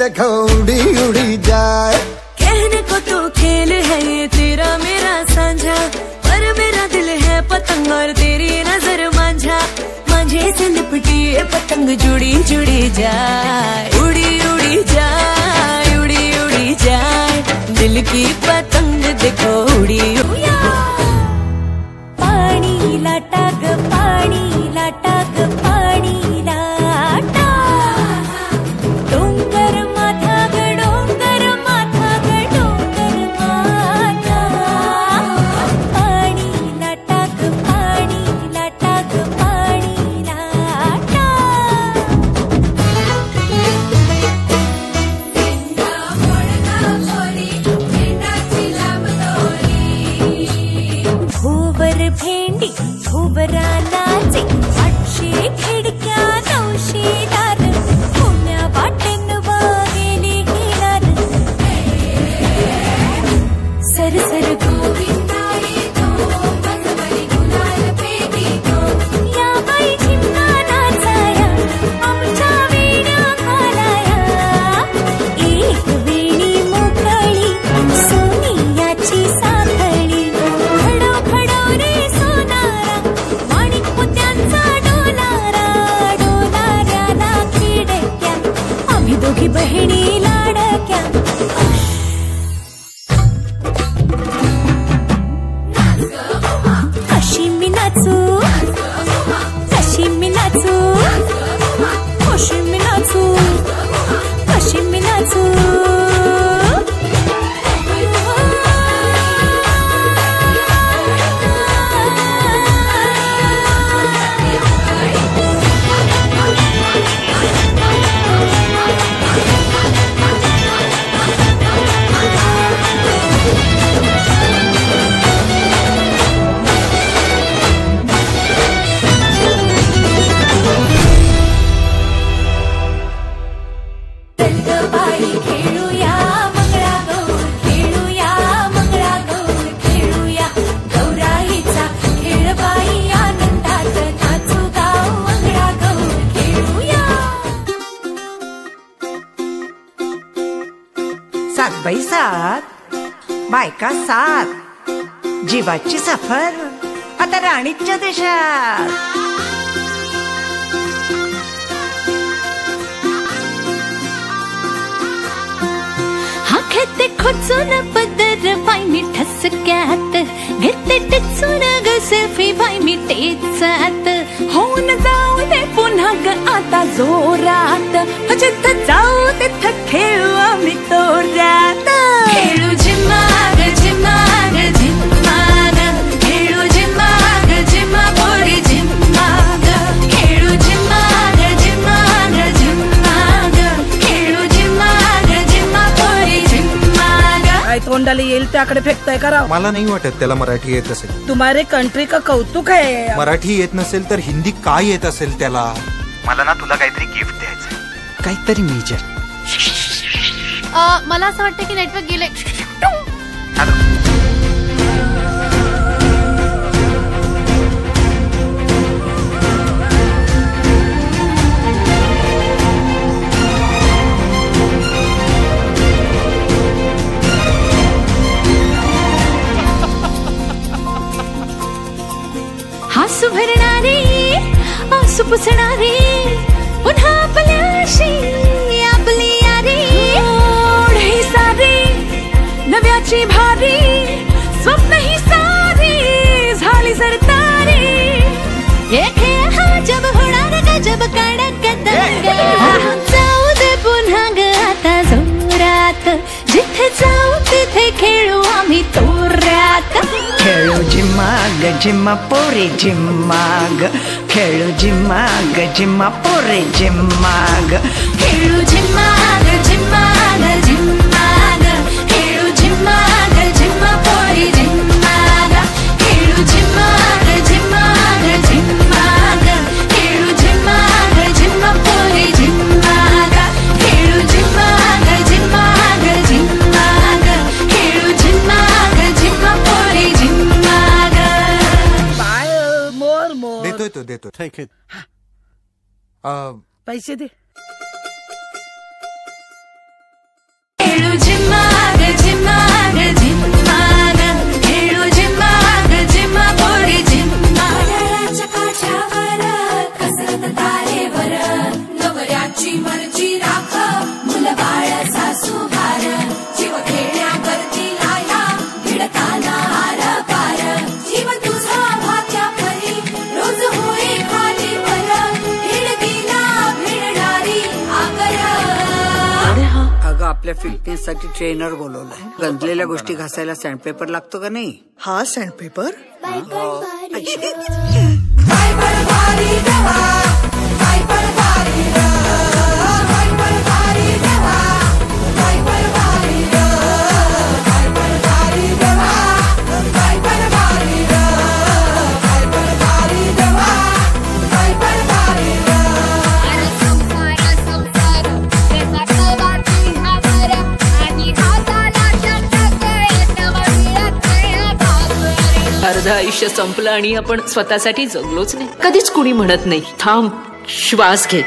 देखो उड़ी उड़ी जाए। कहने को तो खेल है ये तेरा मेरा साझा, पर मेरा दिल है पतंग और तेरी नजर मांझा। मांझे से लिपटी ये पतंग जुड़ी जुड़ी जाए, उड़ी उड़ी जाए, उड़ी उड़ी जाए। दिल की पतंग देखो उड़ी उड़ी। पानी लाटा ग पानी लाटा ग पानी लाटा, डोंगर माथा ग डोंगर माथा ग डोंगर माथा। पाणी लाटा ग पाणी लाटा ग पाणी लाटा। भोवर भेंडी भोवरा नाचे, 800 खिडक्या 900 दार, पुण्या वाटेन वागेली हिलार। सरसर गोविंदा येतो, बसवली गुलाल पेटी तो। या बाई झिम्मा नाचाया, आमच्या वेण्या घालाया। एक वेणी मोकळी सोनियाची साखळी, खडो खडो रे सोनारा, माणिक मोत्यांचा डोलारा। डोलाऱ्याला खिडक्या, आम्ही दोघी बहिणी लाडक्या। कशी मी नाचू, कशी मी नाचू, कशी मी नाचू, कशी मी नाचू। बाई खेळूया मंगळागौर, खेळूया मंगळागौर, खेळूया गौराईचा खेळ बाई, आनंदात नाचू गाव मंगळागौर खेळूया। सात बाई सात, बायका सात, जीवाची सफर आता राणीच्या देशात। हा खेते खोचून पदर बाई मी ठसक्यात, घेते टिचून ग सेल्फी बाई मी टेचात। होऊन जाऊ दे पुन्हा ग आता जोरात, जिथं जाऊ तिथं खेळू आम्ही तोऱ्यात। खेळू झिम्मा ग झिम्मा ग झिम्मा ग, खेळू झिम्मा ग झिम्मा पोरी झिम्मा ग। खेळू झिम्मा ग झिम्मा ग झिम्मा ग, खेळू झिम्मा ग झिम्मा पोरी झिम्मा ग। काय तोंडाला येईल त्याकडे फेकताय करा। मला नाही वाटत त्याला मराठी येत असेल। तुम्हारे कंट्री का कौतुक है। मराठी येत नसेल तर हिंदी काय येत असेल त्याला। मला ना तुला काहीतरी गिफ्ट द्यायचं, काहीतरी मेजर। मला असं वाटतं की नेटवर्क गेले। हसू भरणारी आसू पुसणारी, पुन्हा आपल्याशी आपली यारी। ओढी सारी नव्याची भारी, स्वप्न ही सारी झाली सरतारी। येथे हा जब होणार गजब कडक दंगा, जाऊ दे पुन्हा ग आता जोरात, जिथे जाऊ तिथे खेळू आम्ही तोऱ्यात। खेळू झिम्मा ग झिम्मा पोरी झिम्मा ग, खेळू झिम्मा ग झिम्मा पोरी झिम्मा ग। खेळू झिम्मा ग झिम्मा ग झिम्मा ग, खेळू झिम्मा ग झिम्मा पोरी झिम्मा ग। खेळू झिम्मा ग झिम्मा ग झिम्मा ग, खेळू झिम्मा ग झिम्मा पोरी झिम्मा ग। खेळू झिम्मा ग झिम्मा ग झिम्मा ग, खेळू झिम्मा ग झिम्मा पोरी झिम्मा ग। बाय मोर मोर देतोय तो देतोय। ठीक आहे। पैसे दे। आपल्या फिटनेस साठी ट्रेनर बोलवलाय. गंजलेल्या गोष्टी घासायला सँडपेपर लागतो का नाही? हा सँडपेपर अर्ध आयुष्य संपलं आणि आपण स्वतःसाठी जगलोच नाही. कधीच कुणी म्हणत नाही थांब, श्वास घे.